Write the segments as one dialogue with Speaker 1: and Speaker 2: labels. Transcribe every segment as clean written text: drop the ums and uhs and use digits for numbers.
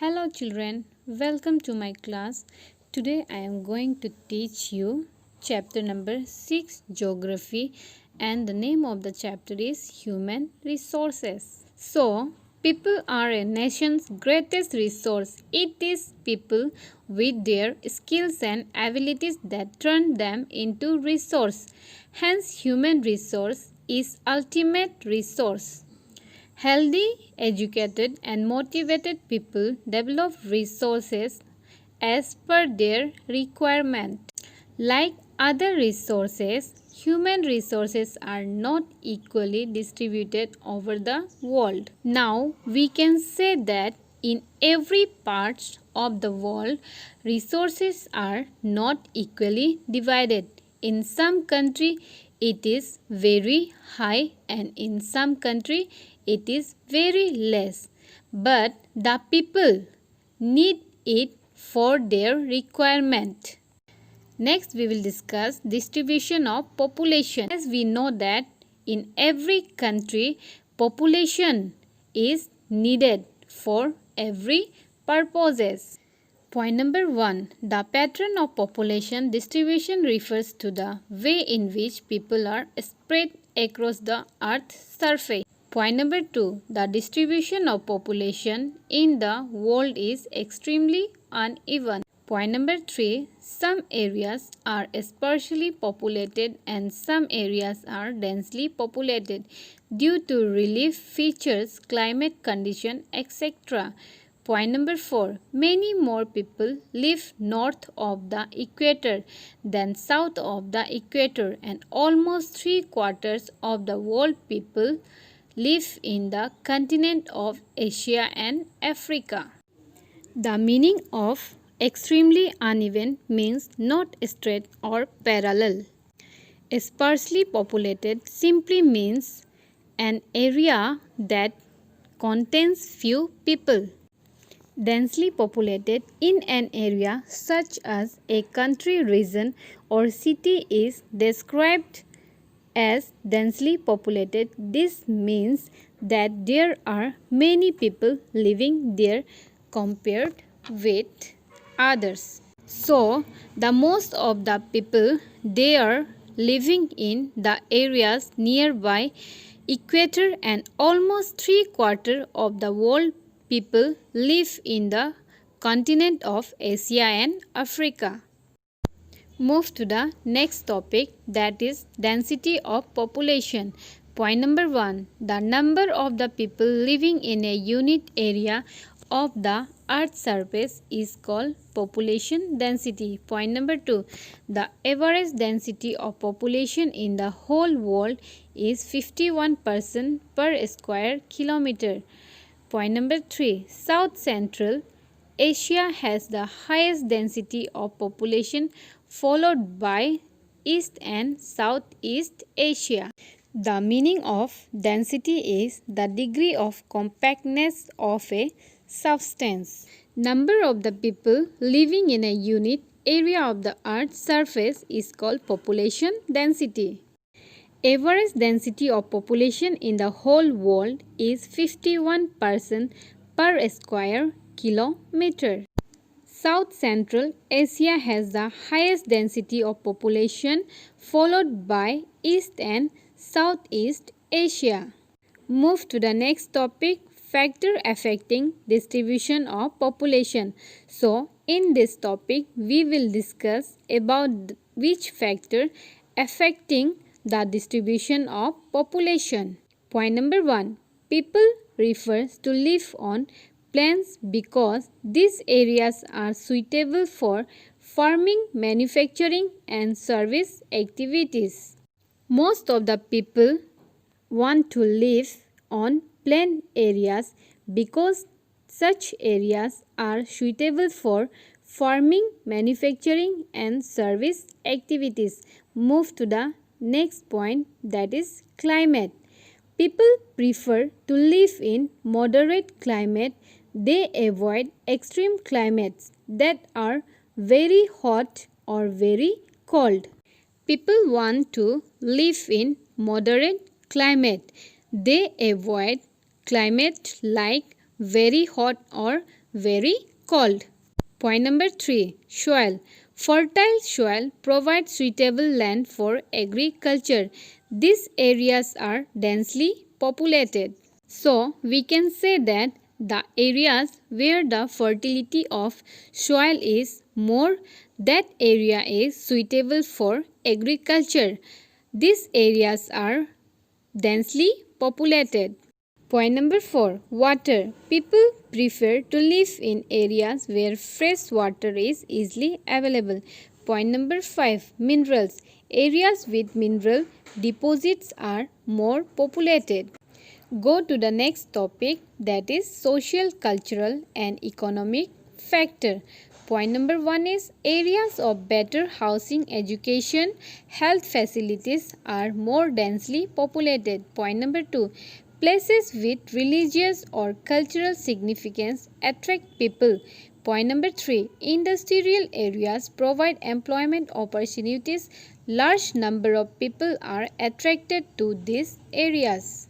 Speaker 1: Hello children, welcome to my class. Today I am going to teach you chapter number 6 Geography, and the name of the chapter is Human Resources. So, people are a nation's greatest resource. It is people with their skills and abilities that turn them into resource. Hence, human resource is ultimate resource. Healthy, educated, and motivated people develop resources as per their requirement. Like other resources, human resources are not equally distributed over the world. Now, we can say that in every part of the world, resources are not equally divided. In some country, it is very high, and in some country, it is very less. But the people need it for their requirement. Next, we will discuss distribution of population. As we know that in every country, population is needed for every purposes. Point number 1. The pattern of population distribution refers to the way in which people are spread across the earth's surface. Point number 2. The distribution of population in the world is extremely uneven. Point number 3. Some areas are sparsely populated and some areas are densely populated due to relief features, climate condition, etc. Point number 4. Many more people live north of the equator than south of the equator, and almost 3/4 of the world people live in the continent of Asia and Africa. The meaning of extremely uneven means not straight or parallel. Sparsely populated simply means an area that contains few people. Densely populated in an area such as a country, region, or city is described as densely populated. This means that there are many people living there compared with others. So, the most of the people they are living in the areas nearby equator, and almost 3/4 of the world people live in the continent of Asia and Africa. Move to the next topic, that is density of population. Point number 1. The number of the people living in a unit area of the earth's surface is called population density. Point number 2. The average density of population in the whole world is 51% per square kilometer. Point number 3. South Central Asia has the highest density of population, followed by East and Southeast Asia. The meaning of density is the degree of compactness of a substance. Number of the people living in a unit area of the earth's surface is called population density. Average density of population in the whole world is 51% per square kilometer. South Central Asia has the highest density of population, followed by East and Southeast Asia. Move to the next topic, factor affecting distribution of population. So, in this topic, we will discuss about which factor affecting the distribution of population. Point number 1. People refers to live on plains because these areas are suitable for farming, manufacturing, and service activities. Most of the people want to live on plain areas because such areas are suitable for farming, manufacturing, and service activities. Move to the next point, that is climate. People prefer to live in moderate climate. They avoid extreme climates that are very hot or very cold. People want to live in moderate climate. They avoid climate like very hot or very cold. Point number 3. Soil. Fertile soil provides suitable land for agriculture. These areas are densely populated. So, we can say that the areas where the fertility of soil is more, that area is suitable for agriculture. These areas are densely populated. Point number 4. Water. People prefer to live in areas where fresh water is easily available. Point number 5. Minerals. Areas with mineral deposits are more populated. Go to the next topic, that is social, cultural and economic factor. Point number 1 is areas of better housing, education, health facilities are more densely populated. Point number 2. Places with religious or cultural significance attract people. Point number 3. Industrial areas provide employment opportunities. Large number of people are attracted to these areas.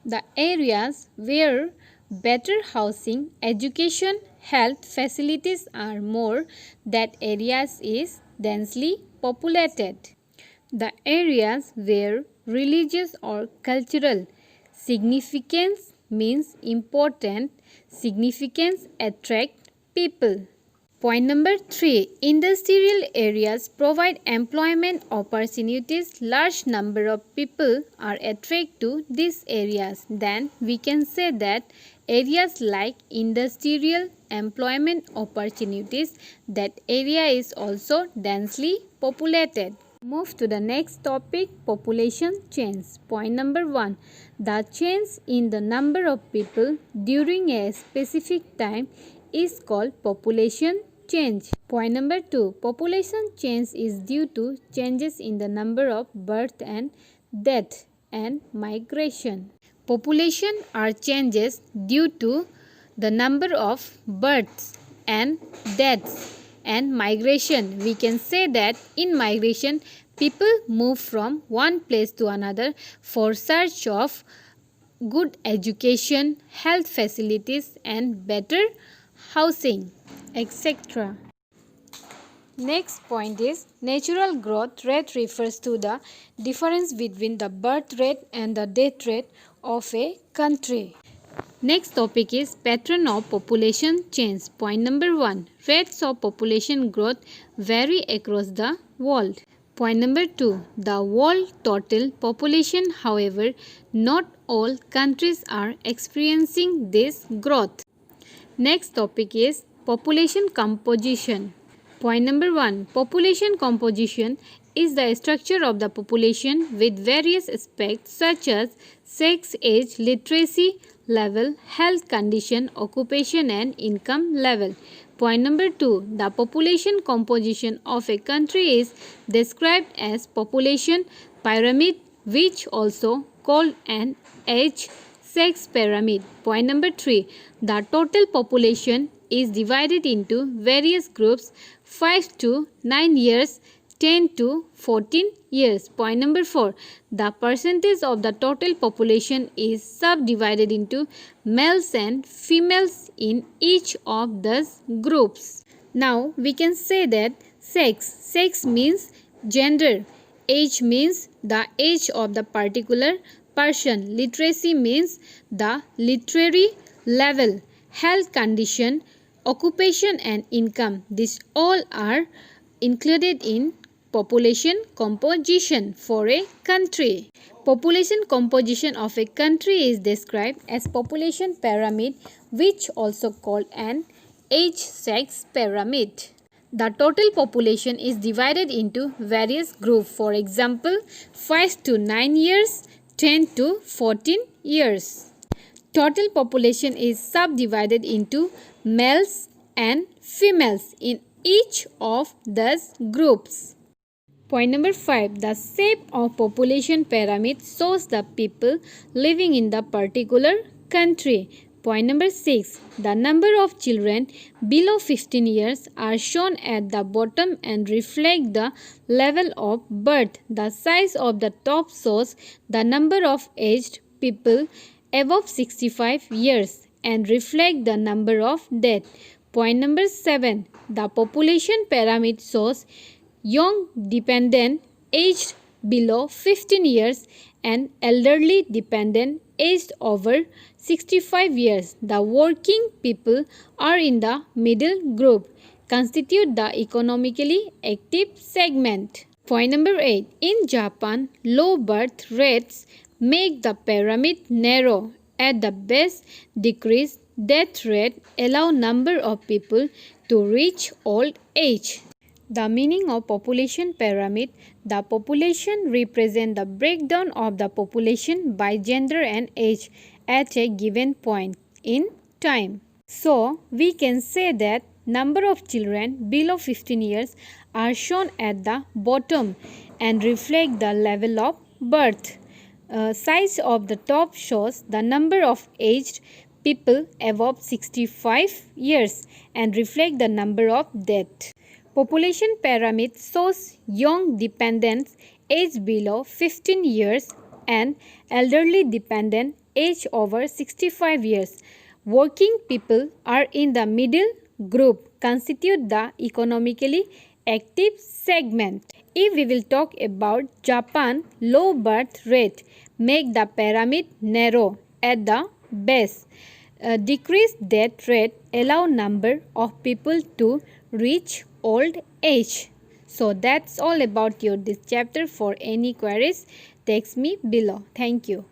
Speaker 1: The areas where better housing, education, health facilities are more, that areas is densely populated. The areas where religious or cultural significance means important significance attract people. Point number 3. Industrial areas provide employment opportunities. Large number of people are attracted to these areas. Then we can say that areas like industrial employment opportunities, that area is also densely populated. Move to the next topic, population change. Point number 1. The change in the number of people during a specific time is called population change. Point number 2. Population change is due to changes in the number of birth and death and migration. Population are changes due to the number of births and deaths and migration. We can say that in migration, people move from one place to another for search of good education, health facilities and better housing, etc. Next point is natural growth rate refers to the difference between the birth rate and the death rate of a country. Next topic is pattern of population change. Point number 1. Rates of population growth vary across the world. Point number 2. The world total population, however, not all countries are experiencing this growth. Next topic is population composition. Point number 1. Population composition is the structure of the population with various aspects such as sex, age, literacy level, health condition, occupation and income level. Point number 2. The population composition of a country is described as population pyramid, which also called an age sex pyramid. Point number 3. The total population is divided into various groups: 5 to 9 years, 10 to 14 years. Point number 4. The percentage of the total population is subdivided into males and females in each of these groups. Now we can say that sex. Sex means gender. Age means the age of the particular person. Literacy means the literary level. Health condition, occupation and income. These all are included in population composition for a country. Population composition of a country is described as population pyramid, which also called an age sex pyramid. The total population is divided into various groups. For example, 5 to 9 years, 10 to 14 years. Total population is subdivided into males and females in each of these groups. Point number 5. The shape of population pyramid shows the people living in the particular country. Point number 6. The number of children below 15 years are shown at the bottom and reflect the level of birth. The size of the top shows the number of aged people above 65 years and reflect the number of deaths. Point number 7. The population pyramid shows young dependent aged below 15 years and elderly dependent aged over 65 years. The working people are in the middle group, constitute the economically active segment. Point number 8. In Japan, low birth rates make the pyramid narrow. At the base, decreased death rate allow number of people to reach old age. The meaning of population pyramid. The population represents the breakdown of the population by gender and age at a given point in time. So, we can say that number of children below 15 years are shown at the bottom and reflect the level of birth. Size of the top shows the number of aged people above 65 years and reflect the number of deaths. Population pyramid shows young dependents aged below 15 years and elderly dependent aged over 65 years. Working people are in the middle group, constitute the economically active segment. If we will talk about Japan, low birth rate make the pyramid narrow at the base. Decreased death rate allow number of people to reach old age. So that's all about this chapter. For any queries, text me below. Thank you.